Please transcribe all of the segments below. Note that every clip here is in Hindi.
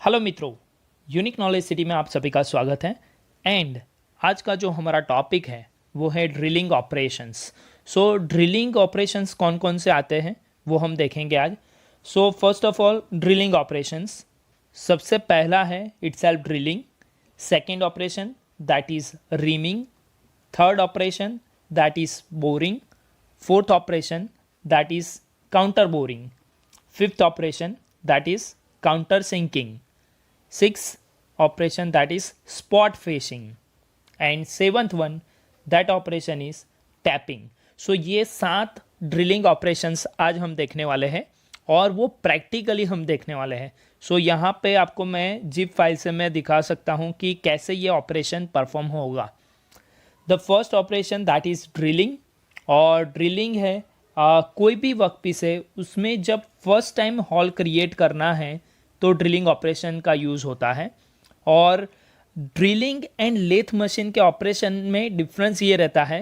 हेलो मित्रों, यूनिक नॉलेज सिटी में आप सभी का स्वागत है। एंड आज का जो हमारा टॉपिक है वो है drilling operations. So drilling operations कौन कौन से आते हैं वो हम देखेंगे आज। So first of all drilling operations, सबसे पहला है itself drilling. Second operation that is reaming. Third operation that is boring. Fourth operation that is counter boring. Fifth operation that is counter sinking. Sixth operation that is spot fishing, and seventh one that operation is tapping. So ये 7 ड्रिलिंग ऑपरेशंस आज हम देखने वाले हैं और वो प्रैक्टिकली हम देखने वाले हैं। सो यहाँ पे आपको मैं जिप फाइल से मैं दिखा सकता हूँ कि कैसे ये ऑपरेशन परफॉर्म होगा। The first operation that is drilling, और ड्रिलिंग है कोई भी वर्कपीस है उसमें जब फर्स्ट टाइम हॉल क्रिएट करना है तो ड्रिलिंग ऑपरेशन का यूज़ होता है। और ड्रिलिंग एंड लेथ मशीन के ऑपरेशन में डिफरेंस ये रहता है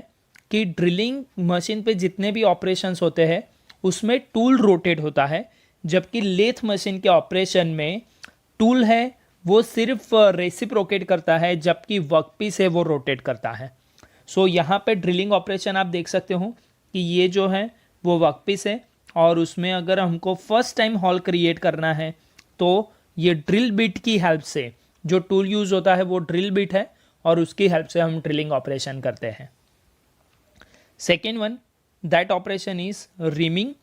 कि ड्रिलिंग मशीन पे जितने भी ऑपरेशंस होते हैं उसमें टूल रोटेट होता है, जबकि लेथ मशीन के ऑपरेशन में टूल है वो सिर्फ रेसिप्रोकेट करता है जबकि वर्कपीस है वो रोटेट करता है। सो यहाँ पे ड्रिलिंग ऑपरेशन आप देख सकते हो कि ये जो है वो वर्कपीस है और उसमें अगर हमको फर्स्ट टाइम हॉल क्रिएट करना है तो ये ड्रिल बिट की हेल्प से, जो टूल यूज़ होता है वो ड्रिल बिट है और उसकी हेल्प से हम ड्रिलिंग ऑपरेशन करते हैं। Second one that operation is reaming.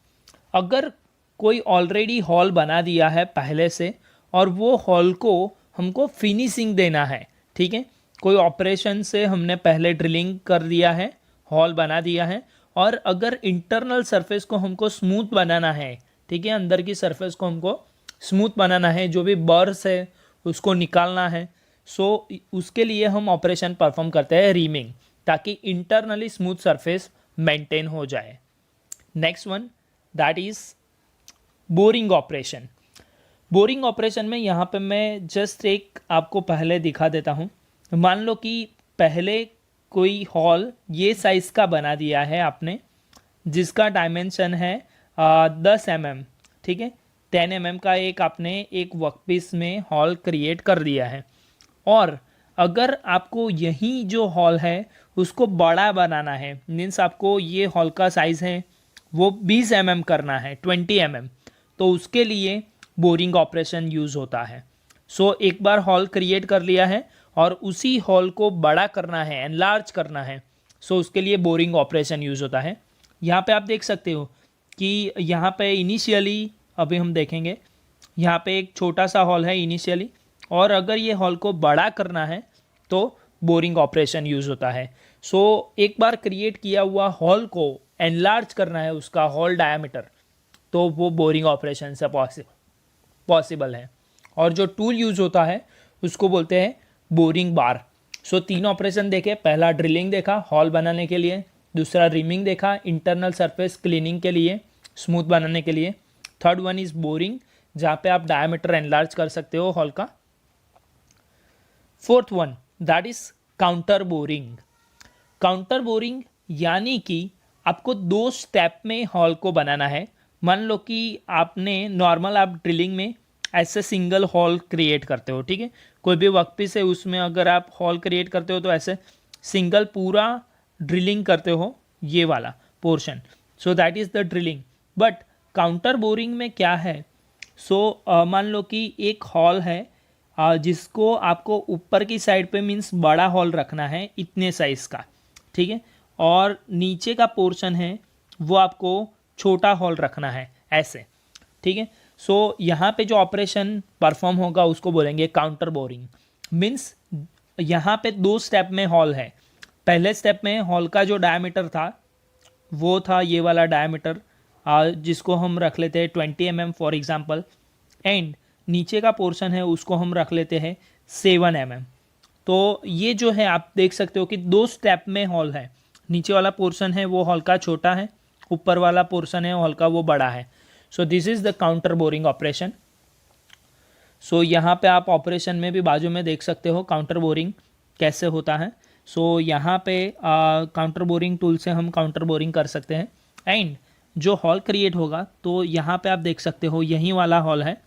अगर कोई ऑलरेडी हॉल बना दिया है पहले से और वो हॉल को हमको फिनिशिंग देना है, ठीक है, कोई ऑपरेशन से हमने पहले ड्रिलिंग कर दिया है, हॉल बना दिया है, और अगर इंटरनल सरफेस को हमको स्मूथ बनाना है, ठीक है, अंदर की सरफेस को हमको स्मूथ बनाना है, जो भी बर्स है उसको निकालना है, सो उसके लिए हम ऑपरेशन परफॉर्म करते हैं रीमिंग, ताकि इंटरनली स्मूथ सरफेस मेंटेन हो जाए। Next one that is boring operation. Boring operation में यहाँ पे मैं जस्ट एक आपको पहले दिखा देता हूँ। मान लो कि पहले कोई हॉल ये साइज़ का बना दिया है आपने, जिसका डायमेंशन है 10 mm, ठीक है, 10 mm का एक आपने एक वर्कपीस में हॉल क्रिएट कर दिया है। और अगर आपको यही जो हॉल है उसको बड़ा बनाना है, मीन्स आपको ये हॉल का साइज़ है वो 20 mm करना है, 20 mm, तो उसके लिए बोरिंग ऑपरेशन यूज़ होता है। सो एक बार हॉल क्रिएट कर लिया है और उसी हॉल को बड़ा करना है, एनलार्ज करना है, सो उसके लिए बोरिंग ऑपरेशन यूज़ होता है। यहाँ पे आप देख सकते हो कि यहाँ पे इनिशियली, अभी हम देखेंगे, यहाँ पे एक छोटा सा हॉल है इनिशियली, और अगर ये हॉल को बड़ा करना है तो बोरिंग ऑपरेशन यूज़ होता है। सो एक बार क्रिएट किया हुआ हॉल को एनलार्ज करना है, उसका हॉल डायमीटर, तो वो बोरिंग ऑपरेशन से पॉसिबल है। और जो टूल यूज़ होता है उसको बोलते हैं बोरिंग बार। सो 3 ऑपरेशन देखे, पहला ड्रिलिंग देखा हॉल बनाने के लिए, दूसरा रीमिंग देखा इंटरनल सरफेस क्लीनिंग के लिए, स्मूथ बनाने के लिए, थर्ड वन इज़ बोरिंग जहाँ पे आप डायमीटर एनलार्ज कर सकते हो हॉल का, fourth one that is counter boring. Counter boring यानी कि आपको 2 स्टेप में हॉल को बनाना है। मान लो कि आपने नॉर्मल आप ड्रिलिंग में ऐसे सिंगल हॉल क्रिएट करते हो, ठीक है, कोई भी वर्कपीस है उसमें अगर आप हॉल क्रिएट करते हो तो ऐसे सिंगल पूरा ड्रिलिंग करते हो ये वाला portion, so that is the drilling. But counter boring में क्या है, सो मान लो कि एक हॉल है जिसको आपको ऊपर की साइड पे मीन्स बड़ा हॉल रखना है इतने साइज़ का, ठीक है, और नीचे का पोर्शन है वो आपको छोटा हॉल रखना है ऐसे, ठीक है। सो यहाँ पे जो ऑपरेशन परफॉर्म होगा उसको बोलेंगे काउंटर बोरिंग। मीन्स यहाँ पे 2 स्टेप में हॉल है। पहले स्टेप में हॉल का जो डायमीटर था वो था ये वाला डायमीटर, जिसको हम रख लेते हैं 20 mm फॉर एग्जांपल, एंड नीचे का पोर्शन है उसको हम रख लेते हैं 7 mm। तो ये जो है आप देख सकते हो कि 2 स्टेप में हॉल है, नीचे वाला पोर्शन है वो हॉल का छोटा है, ऊपर वाला पोर्शन है हॉल का वो बड़ा है। So this is the counter boring operation. सो यहाँ पे आप ऑपरेशन में भी बाजू में देख सकते हो काउंटर बोरिंग कैसे होता है। सो यहाँ पे काउंटर बोरिंग टूल से हम काउंटर बोरिंग कर सकते हैं। एंड जो हॉल क्रिएट होगा तो यहाँ पे आप देख सकते हो यही वाला हॉल है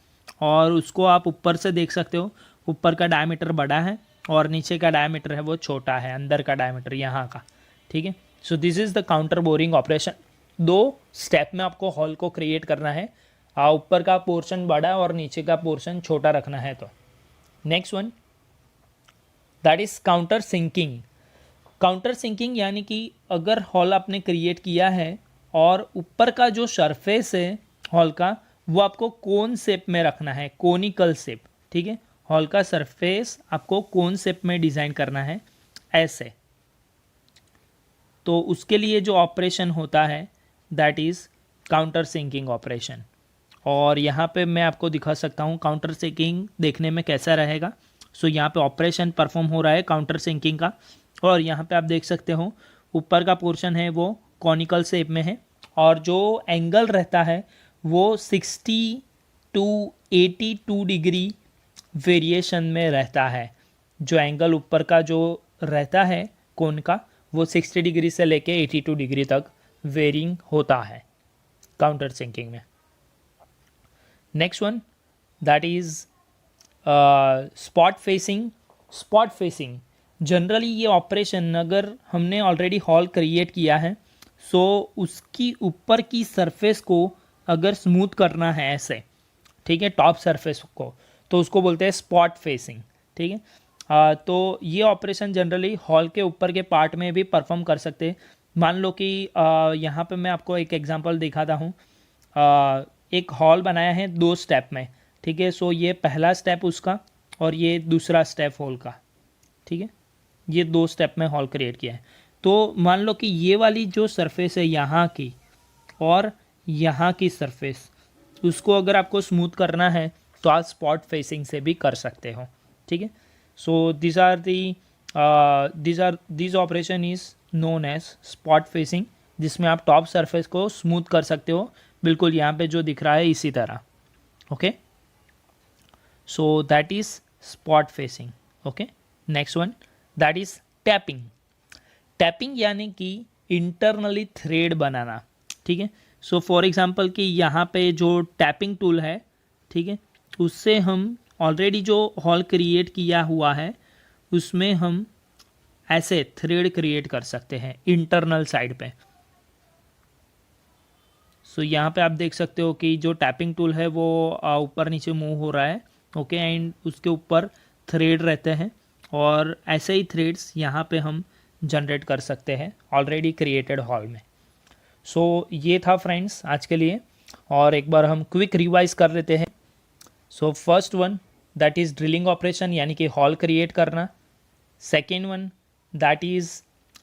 और उसको आप ऊपर से देख सकते हो, ऊपर का डायमीटर बड़ा है और नीचे का डायमीटर है वो छोटा है, अंदर का डायमीटर यहाँ का, ठीक है। So this is the counter boring operation. 2 step में आपको हॉल को क्रिएट करना है, ऊपर का पोर्शन बड़ा और नीचे का पोर्शन छोटा रखना है। तो next one that is counter sinking. Counter sinking यानी कि अगर हॉल आपने क्रिएट किया है और ऊपर का जो सरफेस है हॉल का वो आपको कोन शेप में रखना है, कोनिकल शेप, ठीक है। हॉल का सरफेस आपको कोन शेप में डिज़ाइन करना है ऐसे। तो उसके लिए जो ऑपरेशन होता है that is counter sinking operation. और यहाँ पे मैं आपको दिखा सकता हूँ काउंटर सिंकिंग देखने में कैसा रहेगा। सो यहाँ पे ऑपरेशन परफॉर्म हो रहा है काउंटर सिंकिंग का, और यहाँ पे आप देख सकते हो ऊपर का पोर्शन है वो कॉनिकल शेप में है और जो एंगल रहता है वो 60 टू 82 डिग्री वेरिएशन में रहता है। जो एंगल ऊपर का जो रहता है कोन का वो 60 डिग्री से लेके 82 डिग्री तक वेरिंग होता है काउंटर सिंकिंग में। Next one that is spot facing. Spot facing generally ये ऑपरेशन अगर हमने ऑलरेडी हॉल क्रिएट किया है सो उसकी ऊपर की सरफेस को अगर स्मूथ करना है ऐसे, ठीक है, टॉप सरफेस को, तो उसको बोलते हैं स्पॉट फेसिंग, ठीक है। तो ये ऑपरेशन जनरली हॉल के ऊपर के पार्ट में भी परफॉर्म कर सकते हैं। मान लो कि यहाँ पे मैं आपको एक एग्जांपल दिखाता हूँ। एक हॉल बनाया है 2 स्टेप में, ठीक है। सो ये पहला स्टेप उसका और ये दूसरा स्टेप हॉल का, ठीक है। ये 2 स्टेप में हॉल क्रिएट किया है। तो मान लो कि ये वाली जो सरफेस है यहाँ की और यहाँ की सरफेस, उसको अगर आपको स्मूथ करना है तो आप स्पॉट फेसिंग से भी कर सकते हो, ठीक है। So this operation is known as spot facing, जिसमें आप टॉप सरफेस को स्मूथ कर सकते हो, बिल्कुल यहाँ पे जो दिख रहा है इसी तरह, okay. So that is spot facing, okay. Next one that is tapping. Tapping यानी कि इंटरनली थ्रेड बनाना, ठीक है। सो फॉर एग्जांपल कि यहाँ पे जो टैपिंग टूल है, ठीक है, उससे हम ऑलरेडी जो हॉल क्रिएट किया हुआ है उसमें हम ऐसे थ्रेड क्रिएट कर सकते हैं इंटरनल साइड पे। सो यहाँ पे आप देख सकते हो कि जो टैपिंग टूल है वो ऊपर नीचे मूव हो रहा है, ओके, एंड उसके ऊपर थ्रेड रहते हैं और ऐसे ही थ्रेड्स यहाँ पे हम जनरेट कर सकते हैं ऑलरेडी क्रिएटेड हॉल में। सो ये था फ्रेंड्स आज के लिए, और एक बार हम क्विक रिवाइज कर लेते हैं। So first one that is drilling operation यानी कि हॉल क्रिएट करना। Second one that is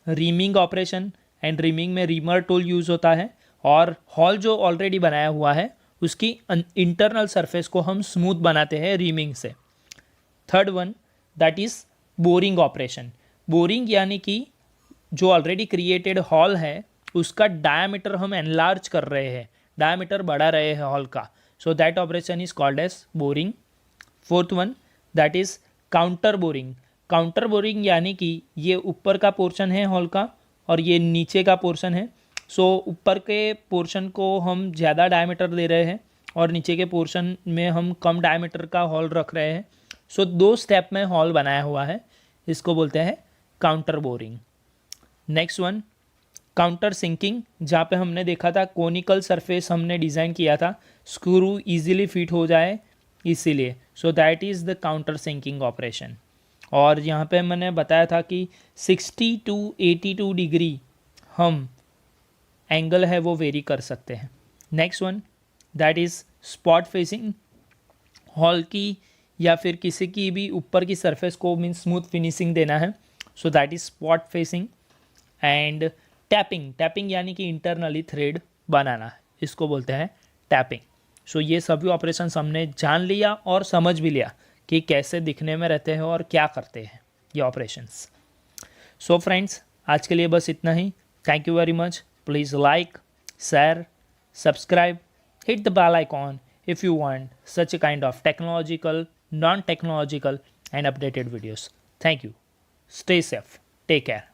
reaming operation, and reaming में रीमर टूल यूज़ होता है और हॉल जो ऑलरेडी बनाया हुआ है उसकी इंटरनल सरफेस को हम स्मूथ बनाते हैं रीमिंग से। Third one that is boring operation. Boring यानी कि जो ऑलरेडी क्रिएटेड हॉल है उसका डायमीटर हम एनलार्ज कर रहे हैं, डायमीटर बढ़ा रहे हैं हॉल का, so that operation is called as boring. Fourth one that is counter boring. Counter boring यानी कि ये ऊपर का पोर्शन है हॉल का और ये नीचे का पोर्शन है, सो ऊपर के पोर्शन को हम ज़्यादा डायमीटर दे रहे हैं और नीचे के पोर्शन में हम कम डायमीटर का हॉल रख रहे हैं। सो 2 स्टेप में हॉल बनाया हुआ है, इसको बोलते हैं counter boring. Next one counter sinking, जहाँ पे हमने देखा था कोनिकल सरफेस हमने डिज़ाइन किया था, स्क्रू इजीली फिट हो जाए इसीलिए, so that is the counter sinking operation. और यहाँ पे मैंने बताया था कि 60 टू 82 डिग्री हम एंगल है वो वेरी कर सकते हैं। Next one that is spot facing. Hall की या फिर किसी की भी ऊपर की सरफेस को मीन स्मूथ फिनिशिंग देना है, सो that is spot facing. And tapping, tapping यानी कि इंटरनली थ्रेड बनाना, इसको बोलते हैं टैपिंग। सो ये सभी ऑपरेशंस हमने जान लिया और समझ भी लिया कि कैसे दिखने में रहते हैं और क्या करते हैं ये ऑपरेशंस। सो फ्रेंड्स आज के लिए बस इतना ही। Thank you very much. Please like, share, subscribe, hit the bell icon if you want such a kind of technological, non-technological and updated videos. Thank you. Stay safe. Take care.